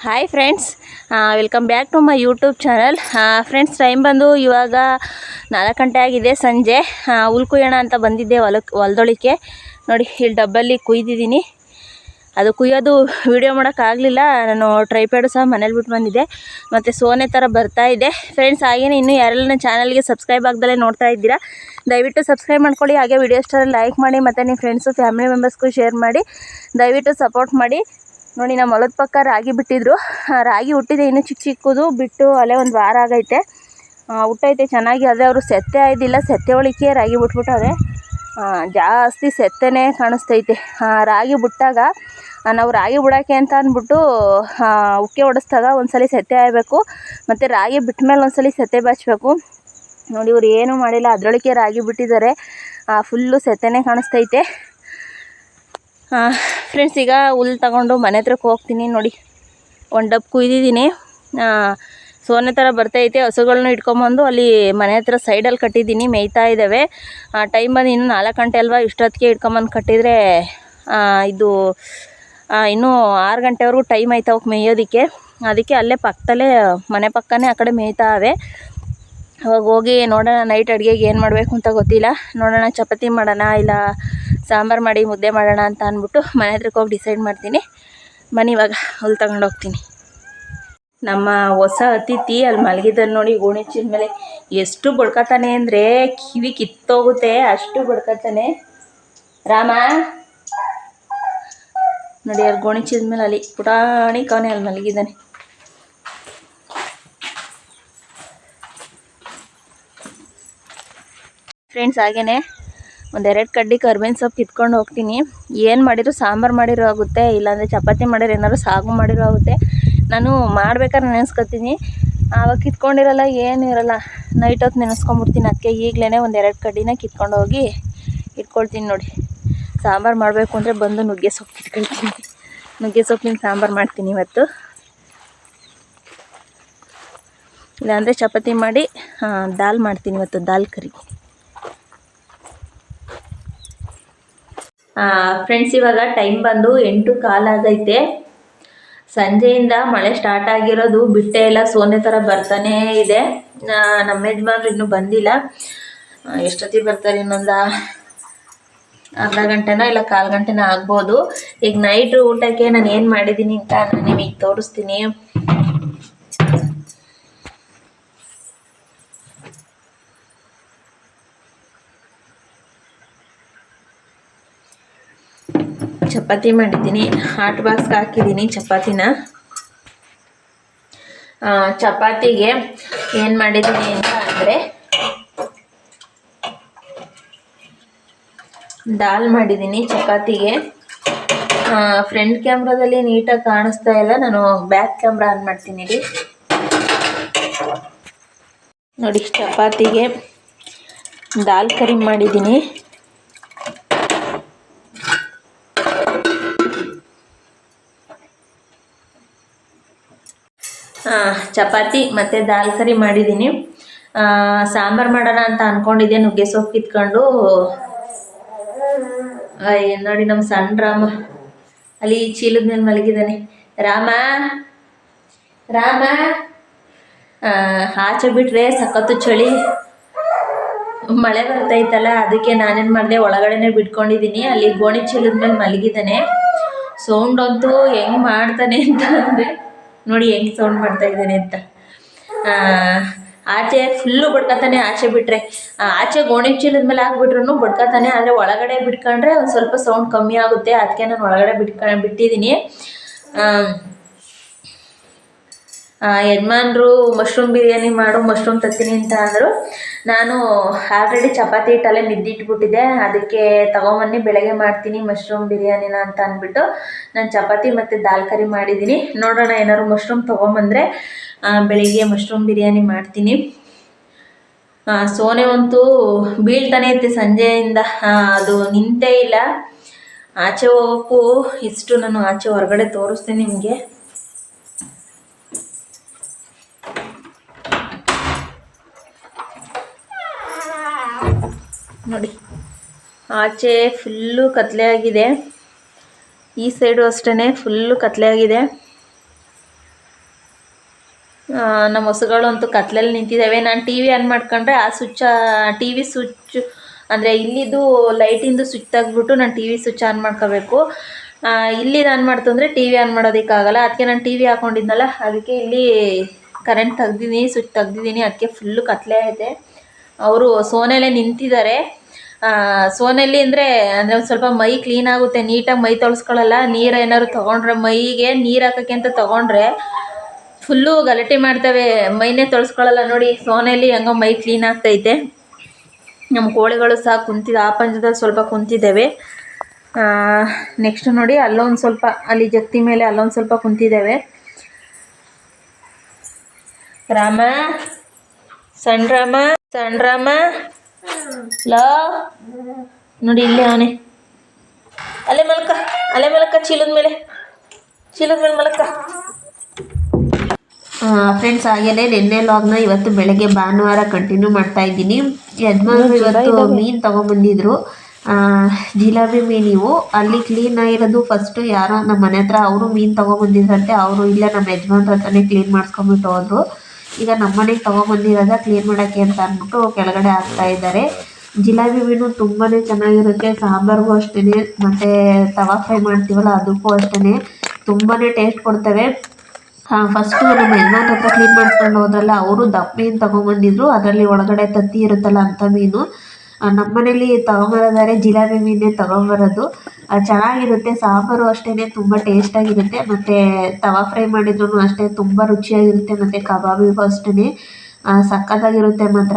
Hi friends, welcome back to my YouTube channel. Friends, time ಬಂದು ಇವಾಗ 4 ಗಂಟೆ ಆಗಿದೆ ಸಂಜೆ. ಹುಲ್ ಕುಯ್ಯೋಣ ಅಂತ ಬಂದಿದ್ದೆ ಹೊಲದೊಳಿಕೆ. ನೋಡಿ, ಇಲ್ಲಿ ಡಬ್ಬಲ್ಲಿ ಕುಯ್ದಿದ್ದೀನಿ. ಅದು ಕುಯ್ಯೋದು ವೀಡಿಯೋ ಮಾಡೋಕ್ಕಾಗಲಿಲ್ಲ. ನಾನು ಟ್ರೈಪ್ಯಾಡು ಸಹ ಮನೇಲಿ ಬಿಟ್ಟು ಬಂದಿದ್ದೆ. ಮತ್ತು ಸೋನೆ ಥರ ಬರ್ತಾ ಇದೆ ಫ್ರೆಂಡ್ಸ್. ಹಾಗೇನೆ ಇನ್ನೂ ಯಾರೆಲ್ಲ ನನ್ನ ಚಾನಲ್ಗೆ ಸಬ್ಸ್ಕ್ರೈಬ್ ಆಗ್ದಲೇ ನೋಡ್ತಾ ಇದ್ದೀರಾ, ದಯವಿಟ್ಟು ಸಬ್ಸ್ಕ್ರೈಬ್ ಮಾಡ್ಕೊಳ್ಳಿ. ಹಾಗೆ ವಿಡಿಯೋ ಇಷ್ಟರಲ್ಲಿ ಲೈಕ್ ಮಾಡಿ, ಮತ್ತು ನಿಮ್ಮ ಫ್ರೆಂಡ್ಸು ಫ್ಯಾಮಿಲಿ ಮೆಂಬರ್ಸ್ಗೂ ಶೇರ್ ಮಾಡಿ. ದಯವಿಟ್ಟು ಸಪೋರ್ಟ್ ಮಾಡಿ. ನೋಡಿ, ನಮ್ಮ ಹೊಲದ ಪಕ್ಕ ರಾಗಿ ಬಿಟ್ಟಿದ್ರು. ರಾಗಿ ಹುಟ್ಟಿದೆ, ಇನ್ನೂ ಚಿಕ್ಕ ಚಿಕ್ಕದು ಬಿಟ್ಟು ಅಲ್ಲೇ 1 ವಾರ ಆಗೈತೆ. ಹುಟ್ಟೈತೆ ಚೆನ್ನಾಗಿ. ಅದೇ ಅವರು ಸೆತ್ತೆ ಆಯ್ದಿಲ್ಲ, ಸೆತ್ತೆ ಒಳಿಕೆ ರಾಗಿ ಬಿಟ್ಬಿಟ್ಟವ್ರೆ. ಜಾಸ್ತಿ ಸೆತ್ತೆನೇ ಕಾಣಿಸ್ತೈತೆ. ರಾಗಿ ಬಿಟ್ಟಾಗ ನಾವು ರಾಗಿ ಬಿಡೋಕ್ಕೆ ಅಂತ ಅಂದ್ಬಿಟ್ಟು ಉಕ್ಕೆ ಹೊಡೆಸ್ದಾಗ ಒಂದ್ಸಲ ಸೆತ್ತೆ ಆಗಬೇಕು, ಮತ್ತು ರಾಗಿ ಬಿಟ್ಟ ಮೇಲೆ ಒಂದ್ಸಲ ಸೆತ್ತೆ ಬಾಚಬೇಕು. ನೋಡಿ, ಇವ್ರು ಏನೂ ಮಾಡಿಲ್ಲ, ಅದರೊಳಗೆ ರಾಗಿ ಬಿಟ್ಟಿದ್ದಾರೆ. ಫುಲ್ಲು ಸೆತ್ತೆನೇ ಕಾಣಿಸ್ತೈತೆ. ಫ್ರೆಂಡ್ಸ್, ಈಗ ಹುಲ್ಲು ತಗೊಂಡು ಮನೆ ಹತ್ರಕ್ಕೆ ಹೋಗ್ತೀನಿ. ನೋಡಿ, 1 ಡಬ್ಬ ಕುಯ್ದಿದ್ದೀನಿ. ಸೋನೆ ಥರ ಬರ್ತೈತೆ. ಹಸುಗಳನ್ನ ಇಟ್ಕೊಂಬಂದು ಅಲ್ಲಿ ಮನೆ ಹತ್ರ ಸೈಡಲ್ಲಿ ಕಟ್ಟಿದ್ದೀನಿ, ಮೇಯ್ತಾ ಇದ್ದಾವೆ. ಟೈಮ್ ಬಂದು ಇನ್ನೂ 4 ಗಂಟೆ ಅಲ್ವಾ, ಇಷ್ಟೊತ್ತಿಗೆ ಇಟ್ಕೊಂಬಂದು ಕಟ್ಟಿದರೆ ಇದು ಇನ್ನೂ 6 ಗಂಟೆವರೆಗೂ ಟೈಮ್ ಆಯ್ತು ಅವಕ್ಕೆ ಮೇಯೋದಕ್ಕೆ. ಅದಕ್ಕೆ ಅಲ್ಲೇ ಪಕ್ಕದಲ್ಲೇ, ಮನೆ ಪಕ್ಕನೇ ಆ ಕಡೆ ಮೇಯ್ತಾವೆ. ಅವಾಗ ಹೋಗಿ ನೋಡೋಣ ನೈಟ್ ಅಡುಗೆಗೆ ಏನು ಮಾಡಬೇಕು ಅಂತ ಗೊತ್ತಿಲ್ಲ. ನೋಡೋಣ, ಚಪಾತಿ ಮಾಡೋಣ ಇಲ್ಲ ಸಾಂಬಾರು ಮಾಡಿ ಮುದ್ದೆ ಮಾಡೋಣ ಅಂತ ಅಂದ್ಬಿಟ್ಟು ಮನೆ ಹತ್ರಕ್ಕೆ ಹೋಗಿ ಡಿಸೈಡ್ ಮಾಡ್ತೀನಿ. ಬನ್ನಿ, ಇವಾಗ ಹುಲ್ಲು ತಗೊಂಡು ಹೋಗ್ತೀನಿ. ನಮ್ಮ ಹೊಸ ಅತಿಥಿ ಅಲ್ಲಿ ಮಲಗಿದ್ದಲ್ಲಿ ನೋಡಿ, ಗೋಣಿಚೀಲ ಮೇಲೆ ಎಷ್ಟು ಬಡ್ಕೊತಾನೆ ಅಂದರೆ ಕಿವಿ ಕಿತ್ತೋಗುತ್ತೆ, ಅಷ್ಟು ಬಡ್ಕೊತಾನೆ. ರಾಮ ನೋಡಿ, ಅಲ್ಲಿ ಗೋಣಿಚೀಲದ ಮೇಲೆ ಅಲ್ಲಿ ಪುಟಾಣಿ ಕವನೆ ಅಲ್ಲಿ ಮಲಗಿದ್ದಾನೆ. ಫ್ರೆಂಡ್ಸ್, ಹಾಗೇ 1-2 ಕಡ್ಡಿ ಕರ್ಬೇವಿನ ಸೊಪ್ಪು ಕಿತ್ಕೊಂಡು ಹೋಗ್ತೀನಿ. ಏನು ಮಾಡಿದ್ರು ಸಾಂಬಾರು ಮಾಡಿರೋ ಆಗುತ್ತೆ, ಇಲ್ಲಾಂದರೆ ಚಪಾತಿ ಮಾಡಿರೋ, ಏನಾದ್ರು ಸಾಗು ಮಾಡಿರೋ ಆಗುತ್ತೆ. ನಾನು ಮಾಡ್ಬೇಕಾದ್ರೆ ನೆನೆಸ್ಕೊತೀನಿ, ಆವಾಗ ಕಿತ್ಕೊಂಡಿರಲ್ಲ, ಏನೂ ಇರಲ್ಲ. ನೈಟ್ ಹೊತ್ತು ನೆನೆಸ್ಕೊಂಬಿಡ್ತೀನಿ. ಅದಕ್ಕೆ ಈಗಲೇ 1-2 ಕಡ್ಡಿನ ಕಿತ್ಕೊಂಡು ಹೋಗಿ ಇಟ್ಕೊಳ್ತೀನಿ. ನೋಡಿ, ಸಾಂಬಾರು ಮಾಡಬೇಕು ಅಂದರೆ ಬಂದು ನುಗ್ಗೆ ಸೊಪ್ಪು ಕಿತ್ಕೊಳ್ತೀನಿ. ನುಗ್ಗೆ ಸೊಪ್ಪಿನ ಸಾಂಬಾರು ಮಾಡ್ತೀನಿ ಇವತ್ತು. ಇಲ್ಲಾಂದರೆ ಚಪಾತಿ ಮಾಡಿ ದಾಲ್ ಮಾಡ್ತೀನಿ ಇವತ್ತು, ದಾಲ್ ಕರಿ. ಫ್ರೆಂಡ್ಸ್, ಇವಾಗ ಟೈಮ್ ಬಂದು 8:15 ಆಗೈತೆ. ಸಂಜೆಯಿಂದ ಮಳೆ ಸ್ಟಾರ್ಟ್ ಆಗಿರೋದು ಬಿಟ್ಟೇ ಇಲ್ಲ, ಸೋನೆ ಥರ ಬರ್ತಾನೇ ಇದೆ. ನಮ್ಮ ಯಜಮಾನ್ರು ಇನ್ನೂ ಬಂದಿಲ್ಲ. ಎಷ್ಟೊತ್ತಿಗೆ ಬರ್ತಾರೆ? ಇನ್ನೊಂದು ಅರ್ಧ ಗಂಟೆನೋ ಇಲ್ಲ 1/4 ಗಂಟೆನೋ ಆಗ್ಬೋದು. ಈಗ ನೈಟ್ ಊಟಕ್ಕೆ ನಾನು ಏನು ಮಾಡಿದ್ದೀನಿ ಅಂತ ನಾನು ನಿಮಗೆ ತೋರಿಸ್ತೀನಿ. ಚಪಾತಿ ಮಾಡಿದ್ದೀನಿ, ಹಾಟ್ ಬಾಕ್ಸ್ಗೆ ಹಾಕಿದ್ದೀನಿ ಚಪಾತಿನ. ಚಪಾತಿಗೆ ಏನು ಮಾಡಿದ್ದೀನಿ ಅಂತ ಅಂದರೆ ದಾಲ್ ಮಾಡಿದ್ದೀನಿ ಚಪಾತಿಗೆ. ಫ್ರಂಟ್ ಕ್ಯಾಮ್ರಾದಲ್ಲಿ ನೀಟಾಗಿ ಕಾಣಿಸ್ತಾ ಇಲ್ಲ, ನಾನು ಬ್ಯಾಕ್ ಕ್ಯಾಮ್ರಾ ಆನ್ ಮಾಡ್ತೀನಿ ರೀ. ನೋಡಿ, ಚಪಾತಿಗೆ ದಾಲ್ ಕರಿ ಮಾಡಿದ್ದೀನಿ. ಚಪಾತಿ ಮತ್ತು ದಾಲ್ ಕರಿ ಮಾಡಿದ್ದೀನಿ. ಸಾಂಬಾರು ಮಾಡೋಣ ಅಂತ ಅಂದ್ಕೊಂಡಿದ್ದೆ, ನುಗ್ಗೆ ಸೊಪ್ಪು ಕಿತ್ಕೊಂಡು. ನೋಡಿ, ನಮ್ಮ ಸಣ್ಣ ರಾಮ ಅಲ್ಲಿ ಚೀಲದ ಮೇಲೆ ಮಲಗಿದ್ದಾನೆ. ರಾಮ ರಾಮ ಆಚೆ ಬಿಟ್ಟರೆ ಸಖತ್ತು ಚಳಿ, ಮಳೆ ಬರ್ತೈತಲ್ಲ, ಅದಕ್ಕೆ ನಾನೇನು ಮಾಡಿದೆ, ಒಳಗಡೆನೆ ಬಿಟ್ಕೊಂಡಿದ್ದೀನಿ. ಅಲ್ಲಿ ಗೋಣಿ ಚೀಲದ ಮೇಲೆ ಮಲಗಿದ್ದಾನೆ. ಸೌಂಡ್ ಅಂತೂ ಹೆಂಗೆ ಮಾಡ್ತಾನೆ ಅಂತ ಅಂದರೆ ನೋಡಿ, ಹೆಂಗೆ ಸೌಂಡ್ ಮಾಡ್ತಾ ಇದ್ದಾನೆ ಅಂತ. ಆಚೆ ಫುಲ್ಲು ಬಡ್ಕೊತಾನೆ. ಆಚೆ ಬಿಟ್ಟರೆ, ಆಚೆ ಗೋಣಿ ಚೀಲದ ಮೇಲೆ ಹಾಕ್ಬಿಟ್ರು ಬಡ್ಕೊತಾನೆ. ಆದರೆ ಒಳಗಡೆ ಬಿಟ್ಕೊಂಡ್ರೆ ಒಂದು ಸ್ವಲ್ಪ ಸೌಂಡ್ ಕಮ್ಮಿ ಆಗುತ್ತೆ. ಅದಕ್ಕೆ ನಾನು ಒಳಗಡೆ ಬಿಟ್ಟಿದ್ದೀನಿ. ಯಜಮಾನ್ರು ಮಶ್ರೂಮ್ ಬಿರಿಯಾನಿ ಮಾಡು, ಮಶ್ರೂಮ್ ತರ್ತೀನಿ ಅಂತ ಅಂದರು. ನಾನು ಆಲ್ರೆಡಿ ಚಪಾತಿ ಹಿಟ್ಟಲ್ಲೇ ಮಿದ್ದಿಟ್ಬಿಟ್ಟಿದ್ದೆ. ಅದಕ್ಕೆ ತಗೊಂಬನ್ನಿ ಬೆಳಗ್ಗೆ ಮಾಡ್ತೀನಿ ಮಶ್ರೂಮ್ ಬಿರಿಯಾನಿನ ಅಂತ ಅಂದ್ಬಿಟ್ಟು ನಾನು ಚಪಾತಿ ಮತ್ತು ದಾಲ್ ಕರಿ ಮಾಡಿದ್ದೀನಿ. ನೋಡೋಣ, ಏನಾದ್ರು ಮಶ್ರೂಮ್ ತೊಗೊಂಬಂದರೆ ಬೆಳಿಗ್ಗೆ ಮಶ್ರೂಮ್ ಬಿರಿಯಾನಿ ಮಾಡ್ತೀನಿ. ಸೋನೆ ಅಂತೂ ಬೀಳ್ತಾನೆ ಇತ್ತು ಸಂಜೆಯಿಂದ, ಅದು ನಿಂತೇ ಇಲ್ಲ. ಆಚೆ ಹೋಗೋಕ್ಕೂ ಇಷ್ಟು ನಾನು ಆಚೆ ಹೊರಗಡೆ ತೋರಿಸ್ತೀನಿ ನಿಮಗೆ. ನೋಡಿ, ಆಚೆ ಫುಲ್ಲು ಕತ್ಲೆ ಆಗಿದೆ. ಈ ಸೈಡು ಅಷ್ಟೇ ಫುಲ್ಲು ಕತ್ಲೆ ಆಗಿದೆ. ನಮ್ಮ ಹಸುಗಳು ಅಂತೂ ಕತ್ಲಲ್ಲಿ ನಿಂತಿದ್ದಾವೆ. ನಾನು ಟಿ ವಿ ಆನ್ ಮಾಡ್ಕೊಂಡ್ರೆ ಆ ಟಿ ವಿ ಸ್ವಿಚ್ ಅಂದರೆ ಇಲ್ಲಿದ್ದು ಲೈಟಿಂದು ಸ್ವಿಚ್ ತೆಗೆದ್ಬಿಟ್ಟು ನಾನು ಟಿ ವಿ ಸ್ವಿಚ್ ಆನ್ ಮಾಡ್ಕೋಬೇಕು. ಇಲ್ಲಿದು ಆನ್ ಮಾಡ್ತು ಅಂದರೆ ಟಿ ವಿ ಆನ್ ಮಾಡೋದಕ್ಕಾಗಲ್ಲ. ಅದಕ್ಕೆ ನಾನು ಟಿ ವಿ ಹಾಕ್ಕೊಂಡಿದ್ನಲ್ಲ, ಅದಕ್ಕೆ ಇಲ್ಲಿ ಕರೆಂಟ್ ತೆಗ್ದಿದ್ದೀನಿ, ಸ್ವಿಚ್ ತೆಗ್ದಿದ್ದೀನಿ. ಅದಕ್ಕೆ ಫುಲ್ಲು ಕತ್ಲೆ ಐತೆ. ಅವರು ಸೋನೆಯಲ್ಲೇ ನಿಂತಿದ್ದಾರೆ. ಸೋನೆಯಲ್ಲಿ ಅಂದರೆ ಒಂದು ಸ್ವಲ್ಪ ಮೈ ಕ್ಲೀನ್ ಆಗುತ್ತೆ, ನೀಟಾಗಿ ಮೈ ತೊಳ್ಸ್ಕೊಳ್ಳಲ್ಲ. ನೀರು ಏನಾದ್ರು ತೊಗೊಂಡ್ರೆ, ಮೈಗೆ ನೀರು ಹಾಕೋಕ್ಕೆ ಅಂತ ತೊಗೊಂಡ್ರೆ ಫುಲ್ಲು ಗಲಾಟೆ ಮಾಡ್ತವೆ, ಮೈನೇ ತೊಳ್ಸ್ಕೊಳ್ಳಲ್ಲ. ನೋಡಿ ಸೋನೆಯಲ್ಲಿ ಹೆಂಗೋ ಮೈ ಕ್ಲೀನ್ ಆಗ್ತೈತೆ. ನಮ್ಮ ಕೋಳಿಗಳು ಸಹ ಆ ಪಂಜದಲ್ಲಿ ಸ್ವಲ್ಪ ಕುಂತಿದ್ದಾವೆ. ನೆಕ್ಸ್ಟ್ ನೋಡಿ ಅಲ್ಲೊಂದು ಸ್ವಲ್ಪ, ಅಲ್ಲಿ ಜಗ್ತಿ ಮೇಲೆ ಅಲ್ಲೊಂದು ಸ್ವಲ್ಪ ಕುಂತಿದ್ದಾವೆ. ರಾಮ, ಸಣ್ಣ ರಾಮ ಲೋ ನೋಡಿ ಇಲ್ಲೇ ಅವನೇ. ಅಲ್ಲೇ ಮಲಕ ಚೀಲದ ಮೇಲೆ ಮಲಕ. ಫ್ರೆಂಡ್ಸ್, ಹಾಗೇನೆ ನಿನ್ನೆ ಲಾಗ್ನ ಇವತ್ತು ಬೆಳಗ್ಗೆ ಭಾನುವಾರ ಕಂಟಿನ್ಯೂ ಮಾಡ್ತಾ ಇದ್ದೀನಿ. ಯಜಮಾನ್ರು ಇವತ್ತು ಮೀನು ತೊಗೊಂಬಂದಿದ್ರು, ಜಿಲಾಬಿ ಮೀನಿವು. ಅಲ್ಲಿ ಕ್ಲೀನ್ ಆಗಿರೋದು ಫಸ್ಟು ಯಾರೋ ನಮ್ಮ ಮನೆ ಹತ್ರ ಅವರು ಮೀನು ತೊಗೊಂಬಂದಿದ್ರಂತೆ. ಅವರು ಇಲ್ಲೇ ನಮ್ಮ ಯಜಮಾನ್ರ ಹತ್ರನೇ ಕ್ಲೀನ್ ಮಾಡಿಸ್ಕೊಂಬಿಟ್ಟು ಹೋದ್ರು. ಈಗ ನಮ್ಮ ಮನೆಗೆ ತೊಗೊಂಬಂದಿರೋದ ಕ್ಲೀನ್ ಮಾಡೋಕ್ಕೆ ಅಂತ ಅಂದ್ಬಿಟ್ಟು ಕೆಳಗಡೆ ಹಾಕ್ತಾ ಇದ್ದಾರೆ. ಜಿಲಾಬಿ ಮೀನು ತುಂಬಾ ಚೆನ್ನಾಗಿರುತ್ತೆ. ಸಾಂಬಾರಿಗೂ ಅಷ್ಟೇ, ಮತ್ತು ತವಾ ಫ್ರೈ ಮಾಡ್ತೀವಲ್ಲ ಅದಕ್ಕೂ ಅಷ್ಟೇ ತುಂಬಾ ಟೇಸ್ಟ್ ಕೊಡ್ತವೆ. ಫಸ್ಟು ನಮ್ಮ ಯಜಮಾನ್ರ ಹತ್ರ ಕ್ಲೀನ್ ಮಾಡಿಸ್ಕೊಂಡು ಹೋದ್ರಲ್ಲ, ಅವರು ದಪ್ಪ ಮೀನು ತೊಗೊಂಬಂದಿದ್ರು. ಅದರಲ್ಲಿ ಒಳಗಡೆ ತತ್ತಿ ಇರುತ್ತಲ್ಲ ಅಂಥ ಮೀನು. ನಮ್ಮ ಮನೇಲಿ ತೊಗೊಂಬರೋದಾದ್ರೆ ಜಿಲಾಬಿ ಮೀನೇ ತೊಗೊಂಬರೋದು. ಚೆನ್ನಾಗಿರುತ್ತೆ. ಸಾಂಬಾರು ಅಷ್ಟೇ ತುಂಬ ಟೇಸ್ಟಾಗಿರುತ್ತೆ. ಮತ್ತು ತವಾ ಫ್ರೈ ಮಾಡಿದ್ರು ಅಷ್ಟೇ ತುಂಬ ರುಚಿಯಾಗಿರುತ್ತೆ. ಮತ್ತು ಕಬಾಬಿಗೂ ಅಷ್ಟೇ ಸಕ್ಕತ್ತಾಗಿರುತ್ತೆ ಮಾತ್ರ.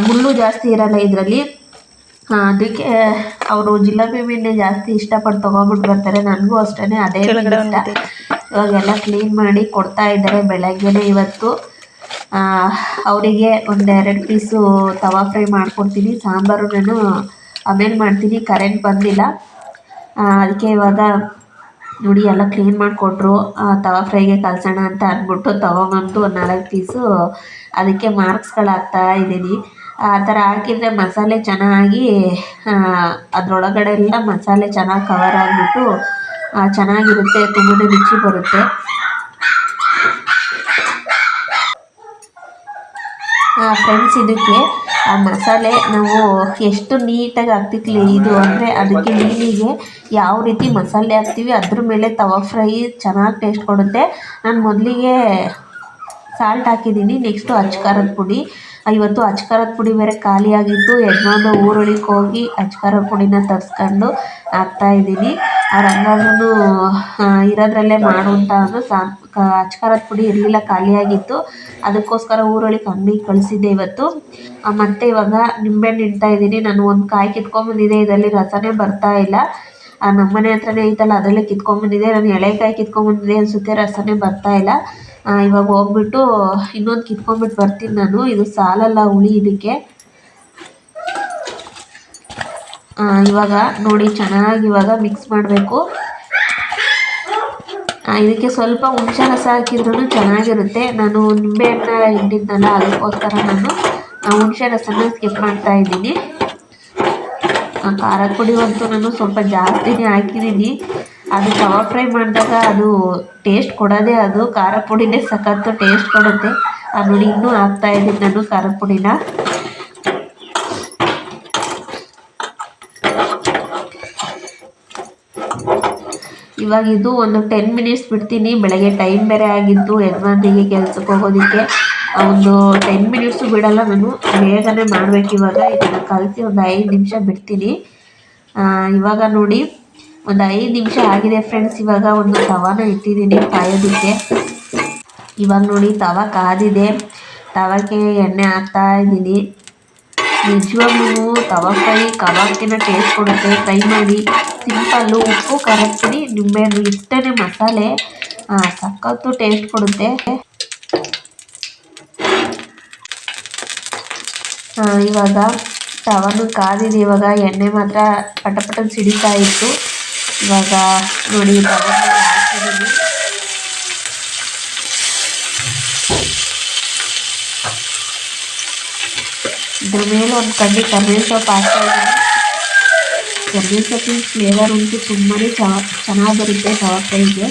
ಮುಳ್ಳು ಜಾಸ್ತಿ ಇರಲ್ಲ ಇದರಲ್ಲಿ. ಅದಕ್ಕೆ ಅವರು ಜಿಲಾಬಿ ಮೀನೇ ಜಾಸ್ತಿ ಇಷ್ಟಪಟ್ಟು ತೊಗೊಂಬಿಟ್ಟು ಬರ್ತಾರೆ. ನನಗೂ ಅಷ್ಟೇ ಅದೇ ಇಷ್ಟ. ಇವಾಗೆಲ್ಲ ಕ್ಲೀನ್ ಮಾಡಿ ಕೊಡ್ತಾ ಇದ್ದಾರೆ ಬೆಳಗ್ಗೆನೇ ಇವತ್ತು. ಅವರಿಗೆ 1-2 ಪೀಸು ತವಾ ಫ್ರೈ ಮಾಡಿಕೊಡ್ತೀನಿ. ಸಾಂಬಾರು ನಾನು ಆಮೇಲೆ ಮಾಡ್ತೀನಿ, ಕರೆಂಟ್ ಬಂದಿಲ್ಲ. ಅದಕ್ಕೆ ಇವಾಗ ನೋಡಿ ಎಲ್ಲ ಕ್ಲೀನ್ ಮಾಡಿಕೊಟ್ರು. ತವಾ ಫ್ರೈಗೆ ಕಲಸೋಣ ಅಂತ ಅಂದ್ಬಿಟ್ಟು ತೊಗೊಂಬಂದು 4 ಪೀಸು ಅದಕ್ಕೆ ಮಾರ್ಕ್ಸ್ಗಳು ಹಾಕ್ತಾ ಇದ್ದೀನಿ. ಆ ಥರ ಹಾಕಿದರೆ ಮಸಾಲೆ ಚೆನ್ನಾಗಿ ಅದರೊಳಗಡೆ ಎಲ್ಲ ಮಸಾಲೆ ಚೆನ್ನಾಗಿ ಕವರ್ ಆಗಿಬಿಟ್ಟು ಚೆನ್ನಾಗಿರುತ್ತೆ, ತುಂಬಾ ರುಚಿ ಬರುತ್ತೆ. ಫ್ರೆಂಡ್ಸ್, ಇದಕ್ಕೆ ಆ ಮಸಾಲೆ ನಾವು ಎಷ್ಟು ನೀಟಾಗಿ ಹಾಕ್ತಿಕ್ಲಿ ಇದು ಅಂದರೆ ಅದಕ್ಕೆ ಮೀನಿಗೆ ಯಾವ ರೀತಿ ಮಸಾಲೆ ಹಾಕ್ತೀವಿ ಅದ್ರ ಮೇಲೆ ತವಾ ಫ್ರೈ ಚೆನ್ನಾಗಿ ಟೇಸ್ಟ್ ಕೊಡುತ್ತೆ. ನಾನು ಮೊದಲಿಗೆ ಸಾಲ್ಟ್ ಹಾಕಿದ್ದೀನಿ, ನೆಕ್ಸ್ಟು ಅಚ್ಕಾರದ ಪುಡಿ. ಇವತ್ತು ಅಚ್ಕಾರದ ಪುಡಿ ಬೇರೆ ಖಾಲಿಯಾಗಿತ್ತು. ಯಜಮಾನ ಊರೊಳಗೆ ಹೋಗಿ ಅಚ್ಕಾರದ ಪುಡಿನ ತರಿಸ್ಕೊಂಡು ಹಾಕ್ತಾಯಿದ್ದೀನಿ. ಅವ್ರು ಹಂಗಾದ್ರೂ ಇರೋದ್ರಲ್ಲೇ ಮಾಡು ಅಂತ ಅಂದರು. ಅಚ್ಕಾರದ ಪುಡಿ ಇರಲಿಲ್ಲ, ಖಾಲಿಯಾಗಿತ್ತು. ಅದಕ್ಕೋಸ್ಕರ ಊರೊಳಗೆ ಅಂಗಡಿಗೆ ಕಳಿಸಿದ್ದೆ ಇವತ್ತು. ಮತ್ತು ಇವಾಗ ನಿಂಬೆಹಣ್ಣು ಇಡ್ತಾ ಇದ್ದೀನಿ. ನಾನು ಒಂದು ಕಾಯಿ ಕಿತ್ಕೊಂಡ್ಬಂದಿದ್ದೆ, ಇದರಲ್ಲಿ ರಸನೇ ಬರ್ತಾ ಇಲ್ಲ. ನಮ್ಮ ಮನೆ ಹತ್ರನೇ ಐತಲ್ಲ ಅದರಲ್ಲೇ ಕಿತ್ಕೊಂಡ್ಬಂದಿದ್ದೆ. ನಾನು ಎಳೆಕಾಯಿ ಕಿತ್ಕೊಂಡ್ಬಂದಿದ್ದೆ ಅನಿಸುತ್ತೆ, ರಸನೇ ಬರ್ತಾ ಇಲ್ಲ. ಇವಾಗ ಹೋಗ್ಬಿಟ್ಟು ಇನ್ನೊಂದು ಕಿತ್ಕೊಂಡ್ಬಿಟ್ಟು ಬರ್ತೀನಿ ನಾನು. ಇದು ಸಾಲಲ್ಲ ಹುಳಿ ಇದಕ್ಕೆ. ಇವಾಗ ನೋಡಿ ಚೆನ್ನಾಗಿ ಇವಾಗ ಮಿಕ್ಸ್ ಮಾಡಬೇಕು. ಇದಕ್ಕೆ ಸ್ವಲ್ಪ ಹುಣಸೆ ರಸ ಹಾಕಿದ್ರೂ ಚೆನ್ನಾಗಿರುತ್ತೆ. ನಾನು ನಿಂಬೆಹಣ್ಣ ಹಿಂಡಿದ್ನಲ್ಲ, ಅದಕ್ಕೋಸ್ಕರ ನಾನು ಹುಣಸೆ ರಸನ ಸ್ಕಿಪ್ ಮಾಡ್ತಾ ಇದ್ದೀನಿ. ಖಾರದ ಪುಡಿ ಅಂತೂ ನಾನು ಸ್ವಲ್ಪ ಜಾಸ್ತಿನೇ ಹಾಕಿದ್ದೀನಿ. ಅದು ತವಾ ಫ್ರೈ ಮಾಡಿದಾಗ ಅದು ಟೇಸ್ಟ್ ಕೊಡೋದೇ ಅದು ಖಾರ ಪುಡಿನೇ ಸಖತ್ತು ಟೇಸ್ಟ್ ಕೊಡುತ್ತೆ. ನೋಡಿ ಇನ್ನೂ ಹಾಕ್ತಾಯಿದ್ದೀನಿ ನಾನು ಖಾರದ ಪುಡಿನ. ಇವಾಗ ಇದು ಒಂದು 10 ಮಿನಿಟ್ಸ್ ಬಿಡ್ತೀನಿ. ಬೆಳಗ್ಗೆ ಟೈಮ್ ಬೇರೆ ಆಗಿದ್ದು ಯಜಮಾನಿಗೆ ಕೆಲ್ಸಕ್ಕೆ ಹೋಗೋದಕ್ಕೆ. ಒಂದು 10 ಮಿನಿಟ್ಸು ಬಿಡಲ್ಲ, ನಾನು ಬೇಗನೆ ಮಾಡಬೇಕು. ಇವಾಗ ಇದನ್ನು ಕಲಸಿ ಒಂದು 5 ನಿಮಿಷ ಬಿಡ್ತೀನಿ. ಇವಾಗ ನೋಡಿ ಒಂದು 5 ನಿಮಿಷ ಆಗಿದೆ ಫ್ರೆಂಡ್ಸ್. ಇವಾಗ ಒಂದು ತವಾನ ಇಟ್ಟಿದ್ದೀನಿ ಕಾಯೋದಕ್ಕೆ. ಇವಾಗ ನೋಡಿ ತವಾ ಕಾದಿದೆ. ತವಾಕ್ಕೆ ಎಣ್ಣೆ ಹಾಕ್ತಾ ಇದ್ದೀನಿ. ನಿಜವಾಗ್ಲೂ ತವಾ ಫ್ರೈ ಕಬಾಬ್ಗಿನ್ನ ಟೇಸ್ಟ್ ಕೊಡುತ್ತೆ. ಟ್ರೈ ಮಾಡಿ. ಸಿಂಪಲ್ಲು, ಉಪ್ಪು, ಖಾರದ ಪುಡಿ, ನಿಂಬೆಹಣ್ಣು ಇಷ್ಟೇ ಮಸಾಲೆ, ಸಖತ್ತು ಟೇಸ್ಟ್ ಕೊಡುತ್ತೆ. ಇವಾಗ ತವಾನು ಕಾದಿದೆ. ಇವಾಗ ಎಣ್ಣೆ ಮಾತ್ರ ಪಟ ಸಿಡಿತಾ ಇತ್ತು. ಇವಾಗ ನೋಡಿ ತವಾ ಹಾಕಿದ್ದೀನಿ. ಇದ್ರ ಮೇಲೆ ಒಂದು ಕಡ್ಡಿ ಕರಿಬೇವು ಸೊಪ್ಪು ಹಾಕ್ತಾಯಿದ್ದೀನಿ. ಕರಿಬೇವು ಸೊಪ್ಪಿನ ಫ್ಲೇವರ್ ಅಂತೂ ತುಂಬಾ ಚೆನ್ನಾಗಿ ಬರುತ್ತೆ ತವಾ ಫ್ರೈಗೆ.